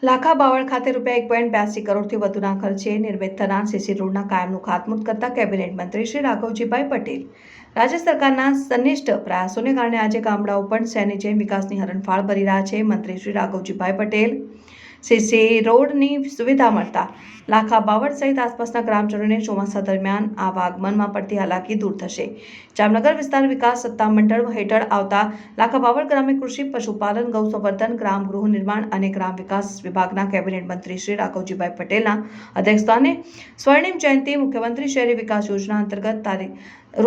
લાખા બાવળ ખાતે ₹1.82 કરોડથી વધુના ખર્ચે નિર્મિત થનાર સીસી રોડના કામનું ખાતમુહૂર્ત કરતા કેબિનેટ મંત્રી શ્રી રાઘવજીભાઈ પટેલ. રાજ્ય સરકારના સંનિષ્ઠ પ્રયાસોને કારણે આજે ગામડાઓ પણ શહેરની જેમ વિકાસની હરણફાળ ભરી રહ્યા છે. મંત્રી શ્રી રાઘવજીભાઈ પટેલ સીસી રોડની સુવિધા મળતા લાખા બાવળ સહિત આસપાસના ગ્રામજનોને ચોમાસા દરમિયાન આવાગમનમાં પડતી હાલાકી દૂર થશે. જામનગર વિસ્તાર વિકાસ સત્તામંડળ હેઠળ આવતા લાખા બાવળ ગ્રામે કૃષિ, પશુપાલન, ગૌ સંવર્ધન, ગ્રામ ગૃહ નિર્માણ અને ગ્રામ વિકાસ વિભાગના કેબિનેટ મંત્રી શ્રી રાઘવજીભાઈ પટેલના અધ્યક્ષસ્થાને સ્વર્ણિમ જયંતિ મુખ્યમંત્રી શહેરી વિકાસ યોજના અંતર્ગત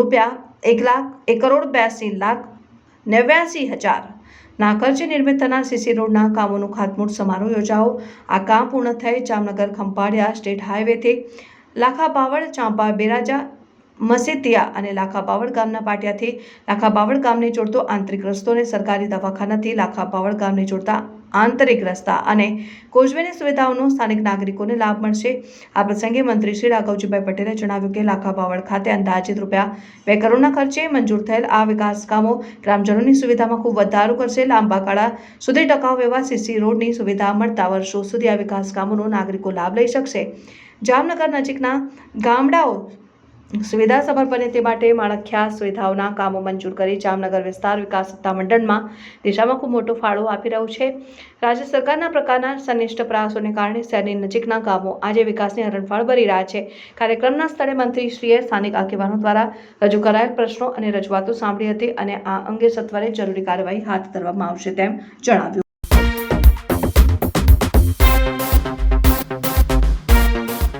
₹1,82,89,000 ના ખર્ચે નિર્મિત થનાર સીસી રોડના કામોનું ખાતમુહૂર્ત સમારોહ યોજાયો. આ કામ પૂર્ણ થઈ જામનગર ખંભાળિયા સ્ટેટ હાઈવેથી લાખા બાવળ, ચાંપા, બેરાજા, મસીતિયા અને લાખા બાવળ ગામના પાટિયાથી લાખા બાવળ ગામને જોડતો આંતરિક રસ્તો અને સરકારી દવાખાનાથી લાખા બાવળ ગામને જોડતા આંતરિક રસ્તા અને કોઝવેની સુવિધાઓનો સ્થાનિક નાગરિકોને લાભ મળશે. આ પ્રસંગે મંત્રી શ્રી રાઘવજીભાઈ પટેલે જણાવ્યું કે લાખા બાવળ ખાતે અંદાજિત ₹2 કરોડના ખર્ચે મંજૂર થયેલ આ વિકાસ કામો ગ્રામજનોની સુવિધામાં ખૂબ વધારો કરશે. લાંબા ગાળા સુધી ટકાઉ એવા સીસી રોડની સુવિધા મળતા વર્ષો સુધી આ વિકાસ કામોનો નાગરિકો લાભ લઈ શકશે. જામનગર નજીકના ગામડાઓ સુવિધાસભર બને તે માટે માળખાકીય સુવિધાઓના કામો મંજૂર કરી જામનગર વિસ્તાર વિકાસ સત્તામંડળમાં દિશામાં ખૂબ મોટો ફાળો આપી રહ્યું છે. રાજ્ય સરકારના પ્રકારના સંનિષ્ઠ પ્રયાસોને કારણે શહેરની નજીકના ગામો આજે વિકાસની હરણફાળ ભરી રહ્યા છે. કાર્યક્રમના સ્થળે મંત્રીશ્રીએ સ્થાનિક આગેવાનો દ્વારા રજૂ કરાયેલ પ્રશ્નો અને રજૂઆતો સાંભળી હતી અને આ અંગે સત્વરે જરૂરી કાર્યવાહી હાથ ધરવામાં આવશે તેમ જણાવ્યું.